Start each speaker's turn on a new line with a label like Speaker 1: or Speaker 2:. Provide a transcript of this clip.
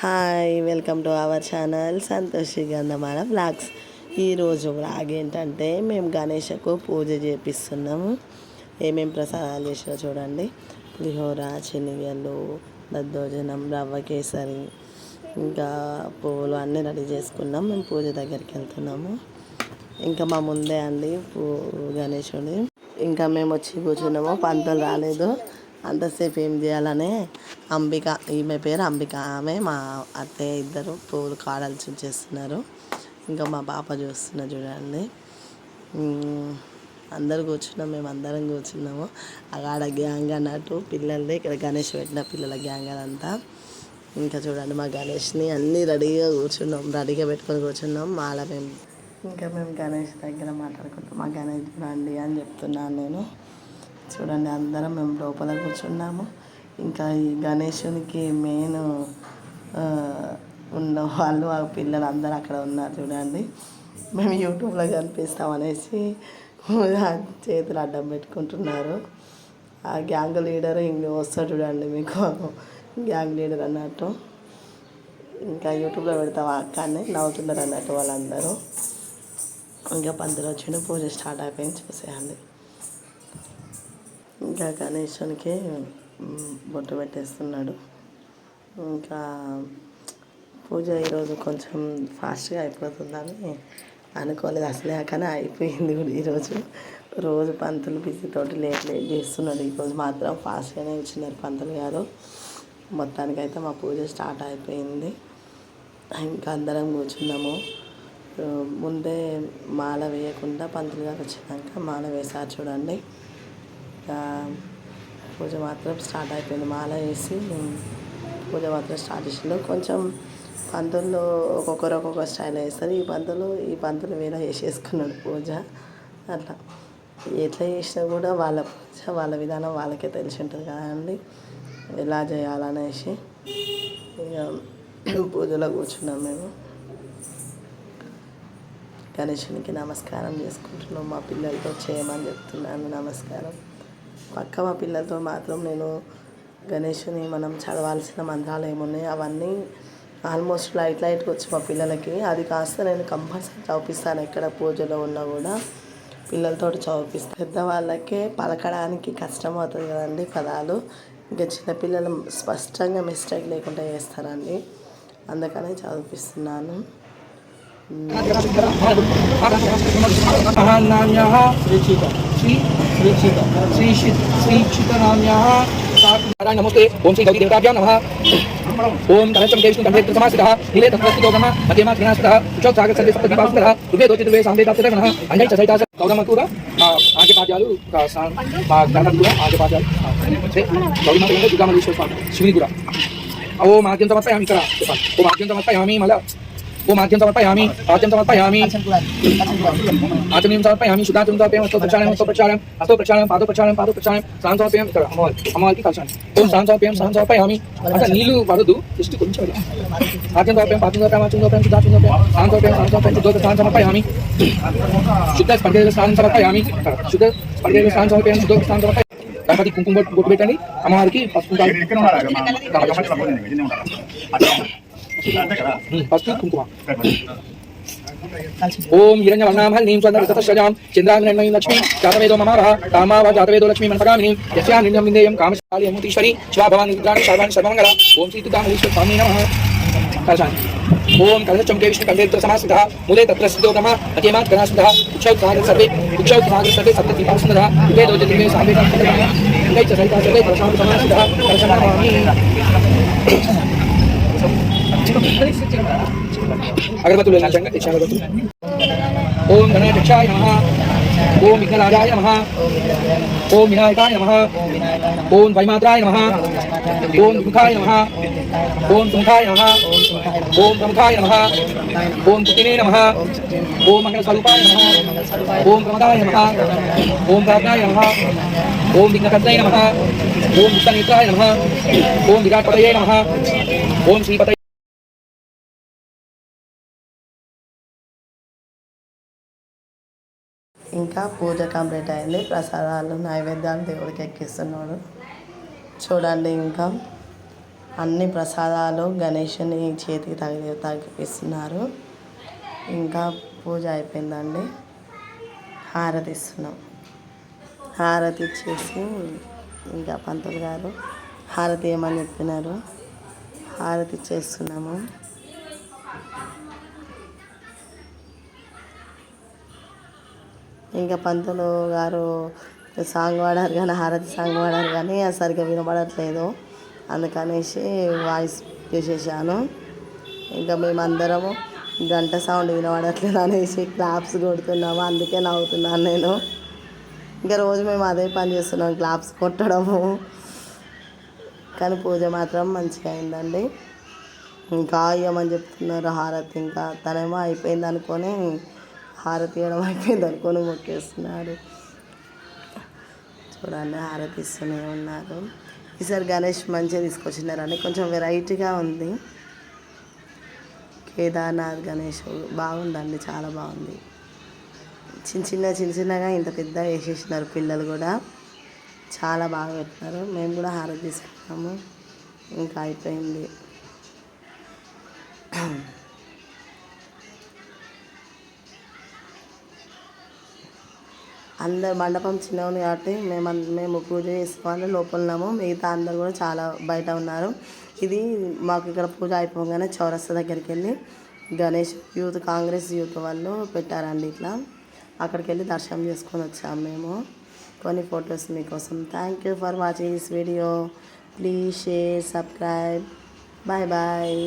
Speaker 1: Hi welcome to our channel Santoshi Gandhamala vlogs. ఈరోజు vlog ఏంటంటే మేము గణేషకు పూజ చేపిస్తున్నాము. ఏమేమి ప్రసాదాలు చేసినా చూడండి. పులిహోర, శనగలు, దద్దోజనం, రవ్వ కేసరి, ఇంకా పువ్వులు అన్నీ రెడీ చేసుకున్నాం. మేము పూజ దగ్గరికి వెళ్తున్నాము. ఇంకా మా ముందే అండి గణేశుడి. ఇంకా మేము వచ్చి కూర్చున్నాము. పంతులు రాలేదు. అంతసేపు ఏం చేయాలనే అంబిక, ఈమె పేరు అంబిక, ఆమె మా అత్తయ్య ఇద్దరు పువ్వులు కాడలు చేస్తున్నారు. ఇంకా మా పాప చూస్తున్నా చూడండి. అందరు కూర్చున్నాం, మేము అందరం కూర్చున్నాము. అక్కడ గ్యాంగ్ అన్నట్టు పిల్లలది, ఇక్కడ గణేష్ పెట్టిన పిల్లల గ్యాంగ్ అదంతా. ఇంకా చూడండి మా గణేష్ని అన్నీ రెడీగా పెట్టుకొని కూర్చున్నాం. మేము గణేష్ దగ్గర మాట్లాడుకుంటాం. మా గణేష్ రండి అని చెప్తున్నాను నేను. చూడండి అందరం మేము లోపల కూర్చున్నాము. ఇంకా ఈ గణేశునికి మెయిన్ ఉన్న వాళ్ళు ఆ పిల్లలు అందరూ అక్కడ ఉన్నారు చూడండి. మేము యూట్యూబ్లో కనిపిస్తామనేసి చేతులు అడ్డం పెట్టుకుంటున్నారు. ఆ గ్యాంగ్ లీడర్ ఇంక వస్తాడు చూడండి, మీకు గ్యాంగ్ లీడర్ అన్నట్టు. ఇంకా యూట్యూబ్లో పెడతావా అక్క అని నవ్వుతున్నారు అన్నట్టు వాళ్ళందరూ. ఇంకా పంతులు వచ్చిన పూజ స్టార్ట్ అయిపోయింది, చూసేయండి. ఇంకా గణేశునికి బొట్టు పెట్టేస్తున్నాడు. ఇంకా పూజ ఈరోజు కొంచెం ఫాస్ట్గా అయిపోతుందని అనుకోలేదు అసలే, కానీ అయిపోయింది కూడా ఈరోజు. రోజు పంతులు బిజీతోటి లేట్ చేస్తున్నాడు. ఈరోజు మాత్రం ఫాస్ట్గానే ఇచ్చినారు పంతులు గారు. మొత్తానికైతే మా పూజ స్టార్ట్ అయిపోయింది. ఇంకా అందరం కూర్చున్నాము. ముందే మాల వేయకుండా పంతులు గారు వచ్చినాక మాల వేశారు చూడండి. పూజ మాత్రం స్టార్ట్ అయిపోయింది. మాల వేసి పూజ మాత్రం స్టార్ట్ చేసిండు. కొంచెం పంతులు ఒక్కొక్క స్టైల్ వేస్తారు. ఈ పంతులు వేరే వేసేసుకున్నాడు పూజ. అట్లా ఎట్లా చేసినా కూడా వాళ్ళ పూజ వాళ్ళ విధానం వాళ్ళకే తెలిసి ఉంటుంది కదండి, ఎలా చేయాలనేసి. ఇక పూజలో కూర్చున్నాం మేము. గణేశునికి నమస్కారం చేసుకుంటున్నాం. మా పిల్లలతో చేయమని చెప్తున్నాను నమస్కారం. పక్క మా పిల్లలతో మాత్రం నేను గణేశుని మనం చదవాల్సిన మంత్రాలు ఏమున్నాయి అవన్నీ ఆల్మోస్ట్ లైట్గా వచ్చి మా పిల్లలకి అది కాస్త నేను కంపల్సరీ చదివిస్తాను. ఎక్కడ పూజలో ఉన్నా కూడా పిల్లలతో చదివిస్తాను. పెద్దవాళ్ళకే పలకడానికి కష్టం అవుతుంది కదండి పదాలు. ఇంకా చిన్నపిల్లలు స్పష్టంగా మిస్టేక్ లేకుండా చేస్తారండి, అందుకనే చదివిస్తున్నాను.
Speaker 2: नमस्ते ओम श्री गौरी देवताभ्यां नमः। ओम धनचम केविष्णु कंठे समासितः नीले तत्प्रस्थितो ब्रह्म मध्यमा त्रिनाशतः उच्च सागर सर्वे सप्त दीपावसुतः उभे दोचे दुवे सामवे ताप्ते नमः अंजय सहिता गौरम కూడా ఆగే పాద్యాలు మా గణపతి కూడా ఆగే పాద్యాలు గౌరీ మాత దుర్గా మల్లేశ్వర స్వామి శివుని కూడా ఓం ఆద్యం సమర్పయామి ఇక్కడ ఓం ఆద్యం సమర్పయామి మళ్ళా ఓం ఆద్యం సమర్పయామి ఆద్యం సమర్పయామి ఆచమనం సమర్పయామి శుద్ధాచమనం సమర్పయామి హస్తో ప్రక్షాళనం పాదో ప్రక్షాళనం స్నానం సమర్పయామి ఇక్కడ అమ్మవారికి కలిసాను. ఓం స్నానం సమర్పయామి అంటే నీళ్లు పడదు, జస్ట్ కొంచెం ఆద్యం సమర్పయామి పాద్యం సమర్పయామి శుద్ధాచమనం సమర్పయామి స్నానం సమర్పయామి శుద్ధ స్పర్శ స్నానం సమర్పయామి శుద్ధ స్పర్శ స్నానం సమర్పయామి శుద్ధ స్నానం సమర్పయామి. గణపతి కుంకుమ బొట్టు పెట్టండి, అమ్మవారికి పసుపు కుంకుమ. ఓం హిరణ్యవర్ణామహల్నీం స్వర్ణరజతశ్రజాం చంద్రాగ్నిర్మయీం లక్ష్మీ జాతవేదో మమావహ కామావ జాతవేదో లక్ష్మీ మనసగామినీం యస్యా నిర్ణయం విందేయం కామశాలి అమృతీశ్వరి శివా భవాని రుద్రాణి సర్వాణి సర్వమంగళ. ఓం శ్రీ దుర్గామల్లేశ్వర స్వామి నమః. కలశాన్ని ఓం కలశం కేవిష్ణు కంఠేత్ర సమాసితః మూలే తత్ర స్థితో బ్రహ్మ మధ్యమాత్ గణాసుధః ఉక్షౌత్సాగర సర్వే సప్త దీపాసుందరః యుగే దోజ దివ్యే సాంబే తంత్రః యుగై చ సహితా సర్వే కలశాం సమాసితః కలశం నమామి. అగరబత్తులు ఓం గణేశాయ నమః. ఓం విఘ్నరాజాయ నమః. ఓం వినాయకాయ నమః. ఓం వైమాత్రాయ నమః. ఓం దుఃఖాయ నమః. ఓం సుముఖాయ నమః. ఓం ప్రముఖాయ నమః. ఓం పుత్తినే నమః. ఓం మంగళస్వరూపాయ నమః. ఓం ప్రమదాయ నమః. ఓం ప్రాజ్ఞాయ నమః. ఓం విఘ్నకర్తయ నమః. ఓం విష్ణునేత్రాయ నమః. ఓం విరాట్పతయే నమః. ఓం శ్రీపతయ.
Speaker 1: ఇంకా పూజ కంప్లీట్ అయింది. ప్రసాదాలు నైవేద్యాలు దేవుడికి ఎక్కిస్తున్నాడు చూడండి. ఇంకా అన్ని ప్రసాదాలు గణేషుని చేతికి తగిపిస్తున్నారు. ఇంకా పూజ అయిపోయిందండి. హారతి ఇస్తున్నాం. హారతి ఇచ్చేసి ఇంకా పంతులు గారు హారతి ఏమని చెప్పినారు, హారతి ఇచ్చేస్తున్నాము. ఇంకా పంతులు గారు సాంగ్ పాడారు కానీ హారతి సాంగ్ పాడారు కానీ అది సరిగ్గా వినపడట్లేదు, అందుకనేసి వాయిస్ చేసేసాను. ఇంకా మేమందరము గంట సౌండ్ వినపడట్లేదు అనేసి క్లాప్స్ కొడుతున్నాము, అందుకే నవ్వుతున్నాను నేను. ఇంకా రోజు మేము అదే పని చేస్తున్నాం, క్లాప్స్ కొట్టడము. కానీ పూజ మాత్రం మంచిగా అయిందండి. ఇంకా ఇవ్వమని చెప్తున్నారు హారతి. ఇంకా తనేమో అయిపోయింది అనుకొని హారతి ఇవ్వడం అయిపోయింది అనుకొని మొక్కేస్తున్నాడు. చూడండి హారతి ఇస్తూనే ఉన్నారు. ఈసారి గణేష్ మంచిగా తీసుకొచ్చినారని కొంచెం వెరైటీగా ఉంది. కేదార్నాథ్ గణేష్ బాగుందండి, చాలా బాగుంది. చిన్నగా ఇంత పెద్ద వేసేసినారు. పిల్లలు కూడా చాలా బాగా పెట్టినారు. మేము కూడా హారతి తీసుకున్నాము. ఇంకా అయిపోయింది. అందరు మండపం చిన్నగా ఉంది కాబట్టి మేము పూజ చేసుకోవాలి లోపల ఉన్నాము. మిగతా అందరు కూడా చాలా బయట ఉన్నారు. ఇది మాకు ఇక్కడ పూజ అయిపోగానే చౌరస్తా దగ్గరికి వెళ్ళి గణేష్ కాంగ్రెస్ యూత్ వాళ్ళు పెట్టారండి ఇట్లా. అక్కడికి వెళ్ళి దర్శనం చేసుకొని వచ్చాము మేము. కొన్ని ఫొటోస్ మీకోసం. Thank you for watching this video. Please share, subscribe. Bye bye.